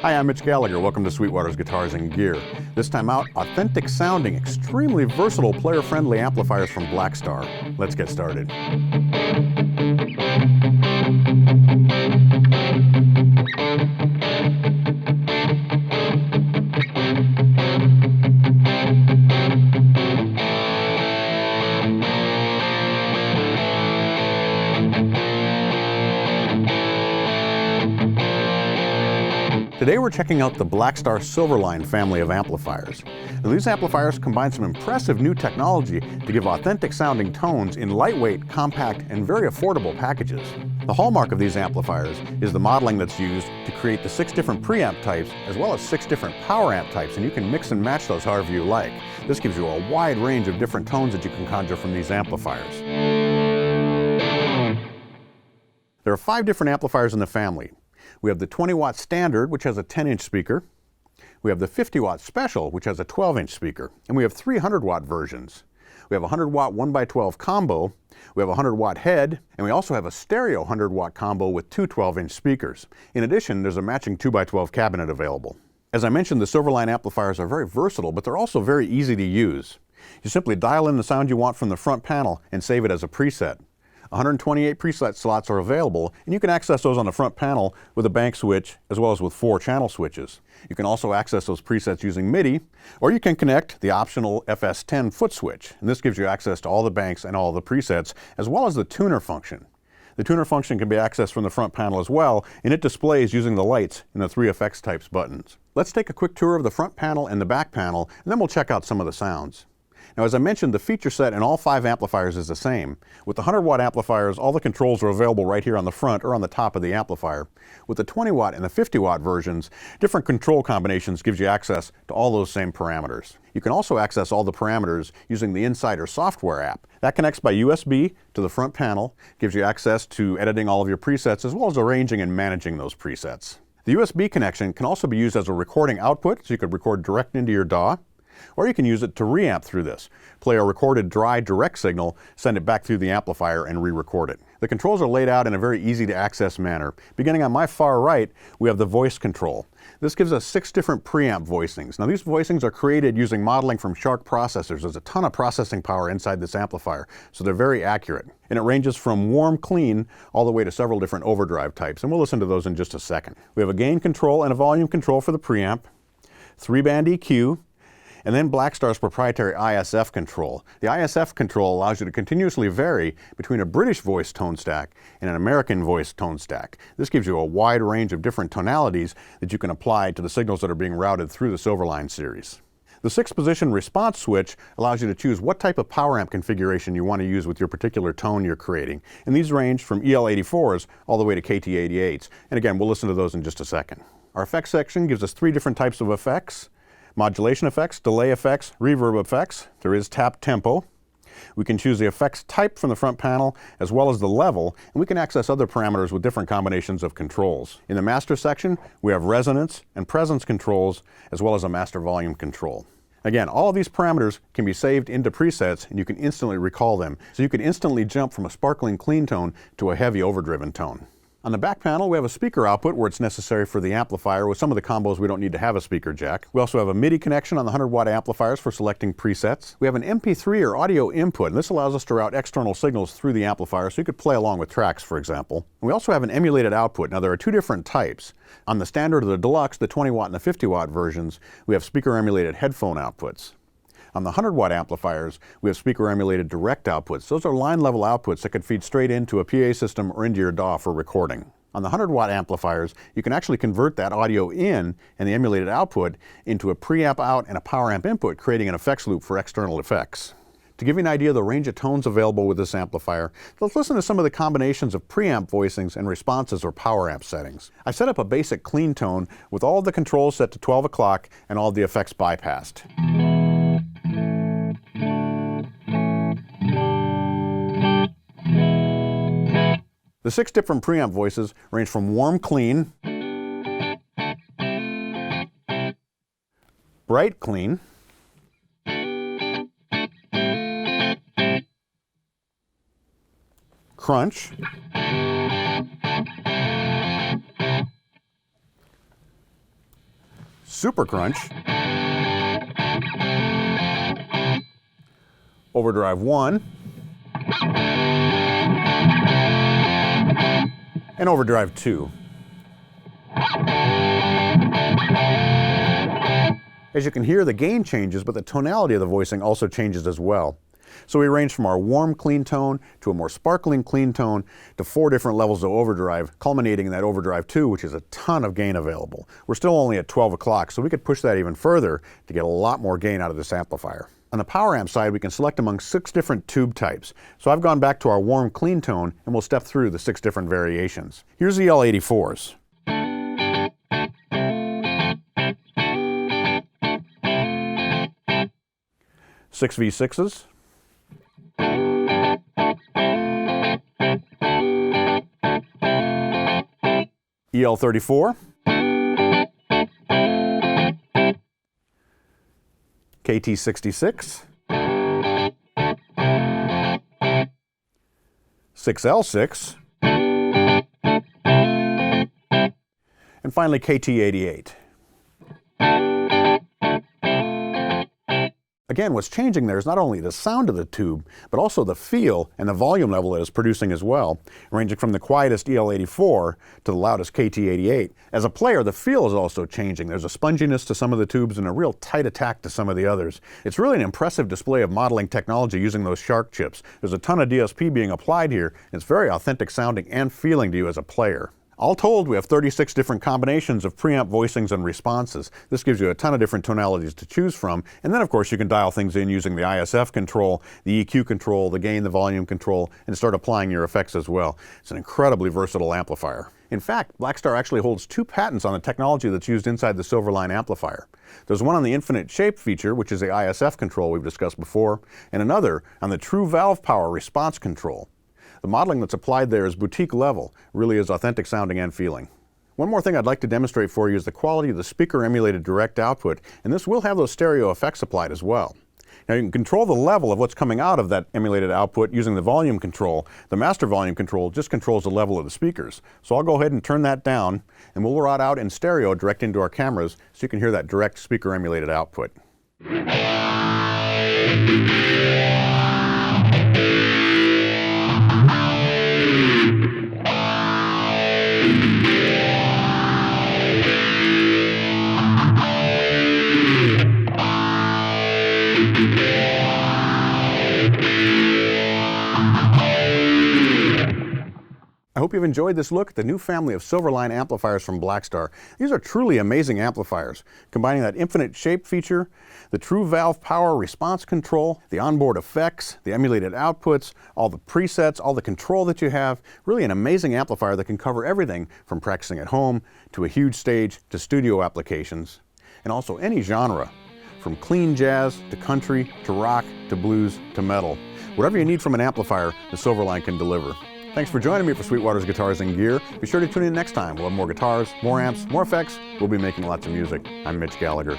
Hi, I'm Mitch Gallagher. Welcome to Sweetwater's Guitars and Gear. This time out, authentic sounding, extremely versatile, player-friendly amplifiers from Blackstar. Let's get started. Today we're checking out the Blackstar Silverline family of amplifiers. Now, these amplifiers combine some impressive new technology to give authentic sounding tones in lightweight, compact, and very affordable packages. The hallmark of these amplifiers is the modeling that's used to create the 6 different preamp types as well as 6 different power amp types, and you can mix and match those however you like. This gives you a wide range of different tones that you can conjure from these amplifiers. There are 5 different amplifiers in the family. We have the 20-watt standard, which has a 10-inch speaker. We have the 50-watt special, which has a 12-inch speaker. And we have 300-watt versions. We have a 100-watt 1x12 combo. We have a 100-watt head. And we also have a stereo 100-watt combo with 2 12-inch speakers. In addition, there's a matching 2x12 cabinet available. As I mentioned, the Silverline amplifiers are very versatile, but they're also very easy to use. You simply dial in the sound you want from the front panel and save it as a preset. 128 preset slots are available, and you can access those on the front panel with a bank switch as well as with 4 channel switches. You can also access those presets using MIDI, or you can connect the optional FS10 foot switch, and this gives you access to all the banks and all the presets as well as the tuner function. The tuner function can be accessed from the front panel as well, and it displays using the lights in the 3 effects types buttons. Let's take a quick tour of the front panel and the back panel, and then we'll check out some of the sounds. Now, as I mentioned, the feature set in all 5 amplifiers is the same. With the 100-watt amplifiers, all the controls are available right here on the front or on the top of the amplifier. With the 20-watt and the 50-watt versions, different control combinations gives you access to all those same parameters. You can also access all the parameters using the Insider software app. That connects by USB to the front panel, gives you access to editing all of your presets as well as arranging and managing those presets. The USB connection can also be used as a recording output, so you could record direct into your DAW. Or you can use it to reamp through this. Play a recorded dry direct signal, send it back through the amplifier and re-record it. The controls are laid out in a very easy to access manner. Beginning on my far right, we have the voice control. This gives us 6 different preamp voicings. Now, these voicings are created using modeling from Shark processors. There's a ton of processing power inside this amplifier, so they're very accurate. And it ranges from warm, clean, all the way to several different overdrive types, and we'll listen to those in just a second. We have a gain control and a volume control for the preamp, 3-band EQ, and then Blackstar's proprietary ISF control. The ISF control allows you to continuously vary between a British voice tone stack and an American voice tone stack. This gives you a wide range of different tonalities that you can apply to the signals that are being routed through the Silverline series. The 6-position response switch allows you to choose what type of power amp configuration you want to use with your particular tone you're creating. And these range from EL84s all the way to KT88s. And again, we'll listen to those in just a second. Our effects section gives us 3 different types of effects. Modulation effects, delay effects, reverb effects. There is tap tempo. We can choose the effects type from the front panel as well as the level, and we can access other parameters with different combinations of controls. In the master section, we have resonance and presence controls as well as a master volume control. Again, all of these parameters can be saved into presets and you can instantly recall them. So you can instantly jump from a sparkling clean tone to a heavy overdriven tone. On the back panel, we have a speaker output where it's necessary for the amplifier. With some of the combos, we don't need to have a speaker jack. We also have a MIDI connection on the 100-watt amplifiers for selecting presets. We have an MP3 or audio input, and this allows us to route external signals through the amplifier so you could play along with tracks, for example. And we also have an emulated output. Now, there are 2 different types. On the standard or the deluxe, the 20-watt and the 50-watt versions, we have speaker-emulated headphone outputs. On the 100-watt amplifiers, we have speaker-emulated direct outputs. Those are line-level outputs that can feed straight into a PA system or into your DAW for recording. On the 100-watt amplifiers, you can actually convert that audio in and the emulated output into a preamp out and a power amp input, creating an effects loop for external effects. To give you an idea of the range of tones available with this amplifier, let's listen to some of the combinations of preamp voicings and responses or power amp settings. I've set up a basic clean tone with all of the controls set to 12 o'clock and all of the effects bypassed. The 6 different preamp voices range from warm clean, bright clean, crunch, Super Crunch, Overdrive 1, and Overdrive 2. As you can hear, the gain changes, but the tonality of the voicing also changes as well. So we range from our warm clean tone to a more sparkling clean tone to 4 different levels of overdrive, culminating in that Overdrive 2, which is a ton of gain available. We're still only at 12 o'clock, so we could push that even further to get a lot more gain out of this amplifier. On the power amp side, we can select among 6 different tube types. So I've gone back to our warm clean tone, and we'll step through the 6 different variations. Here's the L84s. 6V6s, EL34, KT66, 6L6, and finally KT88. Again, what's changing there is not only the sound of the tube, but also the feel and the volume level it is producing as well, ranging from the quietest EL84 to the loudest KT88. As a player, the feel is also changing. There's a sponginess to some of the tubes and a real tight attack to some of the others. It's really an impressive display of modeling technology using those Shark chips. There's a ton of DSP being applied here, and it's very authentic sounding and feeling to you as a player. All told, we have 36 different combinations of preamp voicings and responses. This gives you a ton of different tonalities to choose from. And then, of course, you can dial things in using the ISF control, the EQ control, the gain, the volume control, and start applying your effects as well. It's an incredibly versatile amplifier. In fact, Blackstar actually holds 2 patents on the technology that's used inside the Silverline amplifier. There's one on the infinite shape feature, which is the ISF control we've discussed before, and another on the true valve power response control. The modeling that's applied there is boutique level, really is authentic sounding and feeling. One more thing I'd like to demonstrate for you is the quality of the speaker emulated direct output, and this will have those stereo effects applied as well. Now you can control the level of what's coming out of that emulated output using the volume control. The master volume control just controls the level of the speakers. So I'll go ahead and turn that down, and we'll route out in stereo direct into our cameras so you can hear that direct speaker emulated output. I hope you've enjoyed this look at the new family of Silverline amplifiers from Blackstar. These are truly amazing amplifiers, combining that infinite shape feature, the true valve power response control, the onboard effects, the emulated outputs, all the presets, all the control that you have. Really an amazing amplifier that can cover everything from practicing at home to a huge stage to studio applications, and also any genre, from clean jazz to country to rock to blues to metal. Whatever you need from an amplifier, the Silverline can deliver. Thanks for joining me for Sweetwater's Guitars and Gear. Be sure to tune in next time. We'll have more guitars, more amps, more effects. We'll be making lots of music. I'm Mitch Gallagher.